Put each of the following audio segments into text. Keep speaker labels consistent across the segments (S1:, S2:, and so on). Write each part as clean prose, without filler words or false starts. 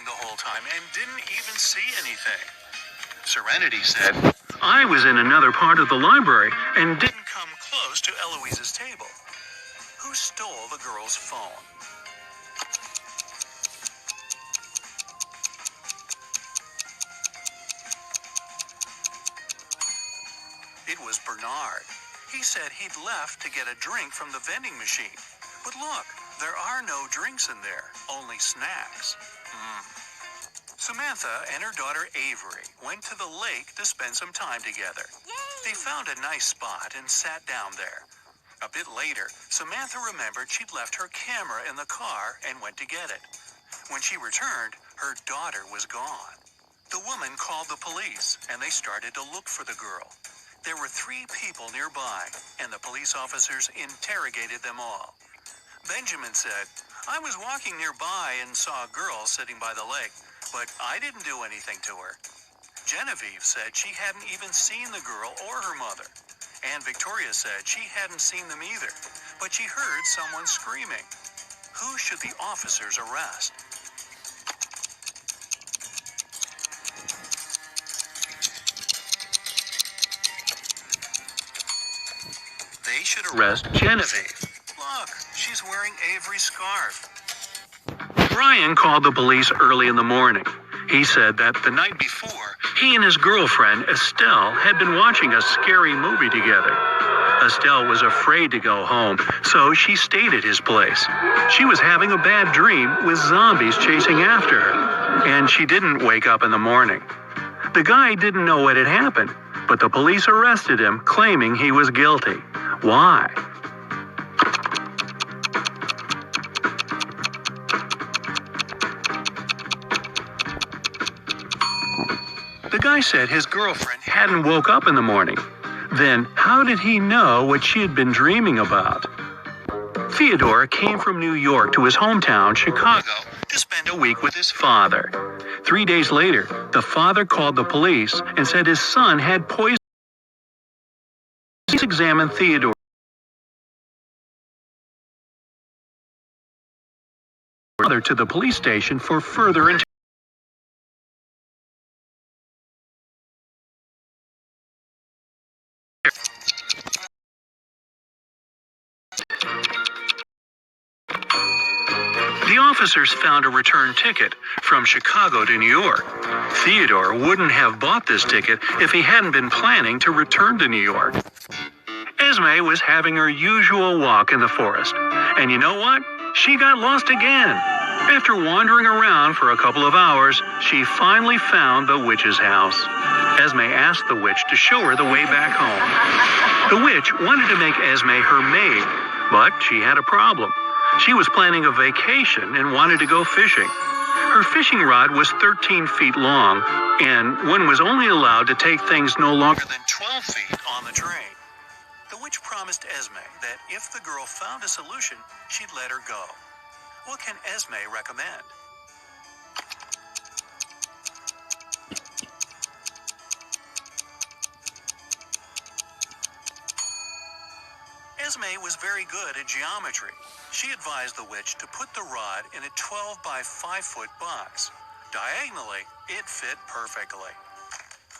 S1: the whole time and didn't even see anything. Serenity said, I was in another part of the library and didn't come close to Eloise's table. Who stole the girl's phone? It was Bernard. He said he'd left to get a drink from the vending machine. But look, there are no drinks in there, only snacks. Samantha and her daughter Avery went to the lake to spend some time together. Yay! They found a nice spot and sat down there. A bit later, Samantha remembered she'd left her camera in the car and went to get it. When she returned, her daughter was gone. The woman called the police, and they started to look for the girl. There were 3 people nearby, and the police officers interrogated them all. Benjamin said, I was walking nearby and saw a girl sitting by the lake, but I didn't do anything to her. Genevieve said she hadn't even seen the girl or her mother. And Victoria said she hadn't seen them either, but she heard someone screaming. Who should the officers arrest? They should arrest Genevieve. Look, she's wearing Avery's scarf. Brian called the police early in the morning. He said that the night before, he and his girlfriend, Estelle, had been watching a scary movie together. Estelle was afraid to go home, so she stayed at his place. She was having a bad dream with zombies chasing after her, and she didn't wake up in the morning. The guy didn't know what had happened, but the police arrested him, claiming he was guilty. Why? The guy said his girlfriend hadn't woke up in the morning. Then, how did he know what she had been dreaming about? Theodore came from New York to his hometown, Chicago, to spend a week with his father. 3 days later, the father called the police and said his son had poison. Police examined Theodore to the police station for further interrogation. The officers found a return ticket from Chicago to New York. Theodore wouldn't have bought this ticket if he hadn't been planning to return to New York. Esme was having her usual walk in the forest. And you know what? She got lost again. After wandering around for a couple of hours, she finally found the witch's house. Esme asked the witch to show her the way back home. The witch wanted to make Esme her maid, but she had a problem. She was planning a vacation and wanted to go fishing. Her fishing rod was 13 feet long, and one was only allowed to take things no longer than 12 feet on the train. The witch promised Esme that if the girl found a solution, she'd let her go. What can Esme recommend? Esme was very good at geometry. She advised the witch to put the rod in a 12 by 5 foot box. Diagonally, it fit perfectly.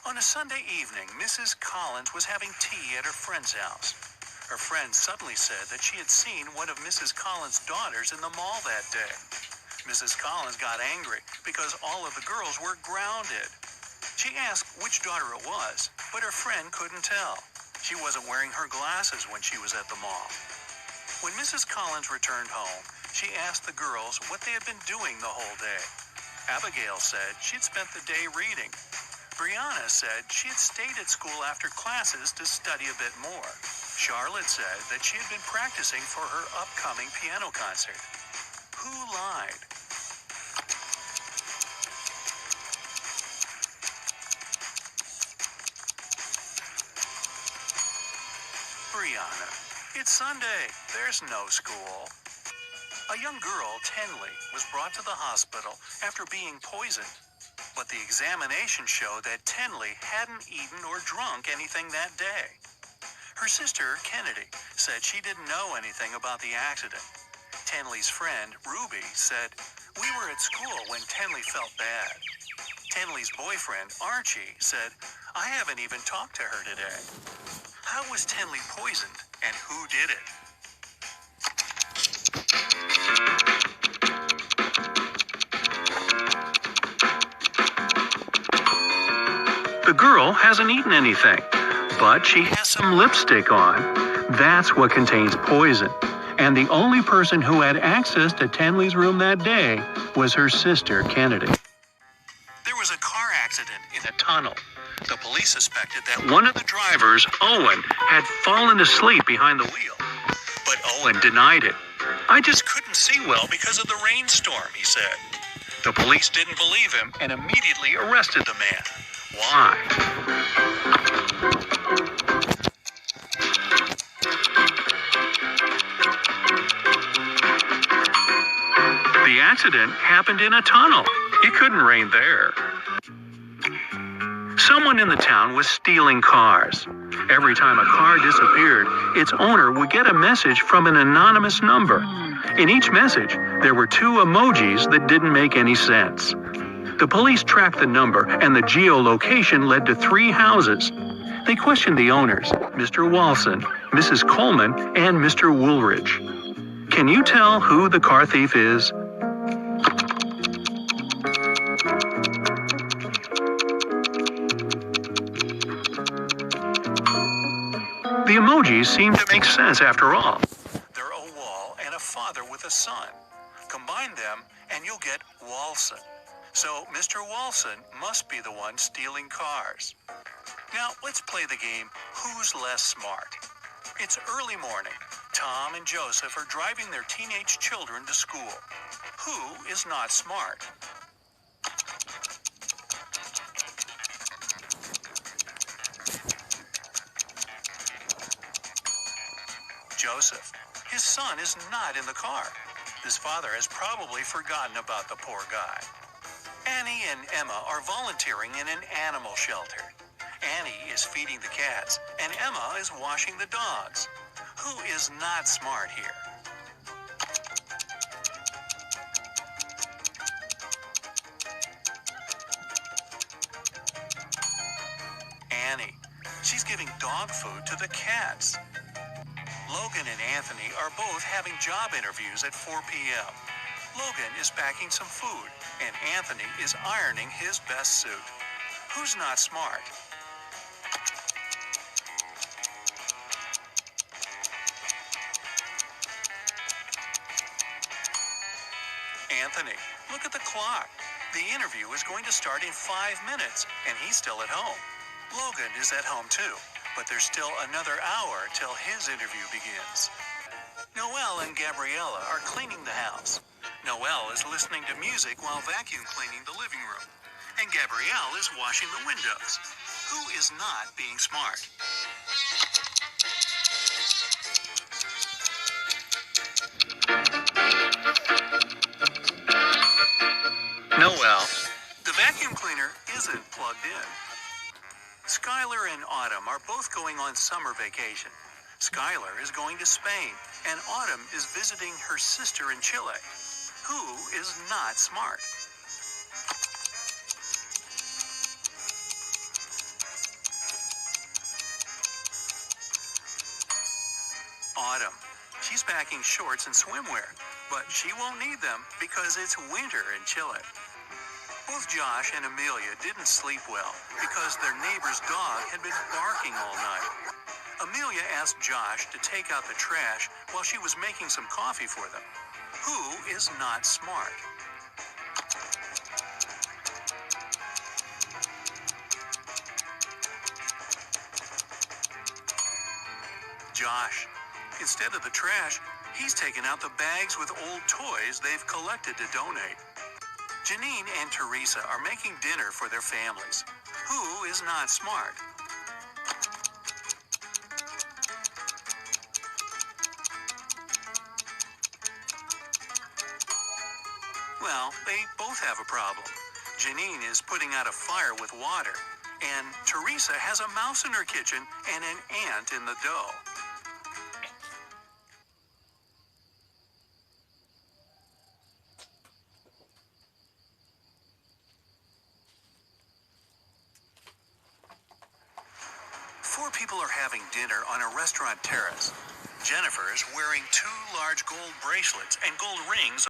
S1: On a Sunday evening, Mrs. Collins was having tea at her friend's house. Her friend suddenly said that she had seen one of Mrs. Collins' daughters in the mall that day. Mrs. Collins got angry because all of the girls were grounded. She asked which daughter it was, but her friend couldn't tell. She wasn't wearing her glasses when she was at the mall. When Mrs. Collins returned home, she asked the girls what they had been doing the whole day. Abigail said she'd spent the day reading. Brianna said she had stayed at school after classes to study a bit more. Charlotte said that she had been practicing for her upcoming piano concert. Who lied? Brianna. It's Sunday. There's no school. A young girl, Tenley, was brought to the hospital after being poisoned. But the examination showed that Tenley hadn't eaten or drunk anything that day. Her sister, Kennedy, said she didn't know anything about the accident. Tenley's friend, Ruby, said, We were at school when Tenley felt bad. Tenley's boyfriend, Archie, said, I haven't even talked to her today. How was Tenley poisoned, and who did it? The girl hasn't eaten anything, but she has some lipstick on. That's what contains poison. And the only person who had access to Tenley's room that day was her sister, Kennedy. There was a car accident in a tunnel. The police suspected that one of the drivers, Owen, had fallen asleep behind the wheel. But Owen denied it. I just couldn't see well because of the rainstorm, he said. The police didn't believe him and immediately arrested the man. Why? The accident happened in a tunnel. It couldn't rain there. Someone in the town was stealing cars. Every time a car disappeared, its owner would get a message from an anonymous number. In each message, there were 2 emojis that didn't make any sense. The police tracked the number, and the geolocation led to 3 houses. They questioned the owners, Mr. Walson, Mrs. Coleman, and Mr. Woolridge. Can you tell who the car thief is? The emojis seem to make sense after all. They're a wall and a father with a son. Combine them and you'll get Walson. So Mr. Walson must be the one stealing cars. Now let's play the game, Who's Less Smart? It's early morning. Tom and Joseph are driving their teenage children to school. Who is not smart? Joseph. His son is not in the car. His father has probably forgotten about the poor guy. Annie and Emma are volunteering in an animal shelter. Annie is feeding the cats, and Emma is washing the dogs. Who is not smart here? Annie. She's giving dog food to the cats. Logan and Anthony are both having job interviews at 4 p.m. Logan is packing some food, and Anthony is ironing his best suit. Who's not smart? Anthony, look at the clock. The interview is going to start in 5 minutes, and he's still at home. Logan is at home too, but there's still another hour till his interview begins. Noelle and Gabriella are cleaning the house. Noelle is listening to music while vacuum cleaning the living room, and Gabrielle is washing the windows. Who is not being smart? Noelle. The vacuum cleaner isn't plugged in. Skylar and Autumn are both going on summer vacation. Skylar is going to Spain, and Autumn is visiting her sister in Chile. Who is not smart? Autumn. She's packing shorts and swimwear, but she won't need them because it's winter in Chile. Both Josh and Amelia didn't sleep well because their neighbor's dog had been barking all night. Amelia asked Josh to take out the trash while she was making some coffee for them. Who is not smart? Josh. Instead of the trash, he's taken out the bags with old toys they've collected to donate. Janine and Teresa are making dinner for their families. Who is not smart? Well, they both have a problem. Janine is putting out a fire with water, and Teresa has a mouse in her kitchen and an ant in the dough. people are having dinner on a restaurant terrace. Jennifer is wearing 2 large gold bracelets and gold rings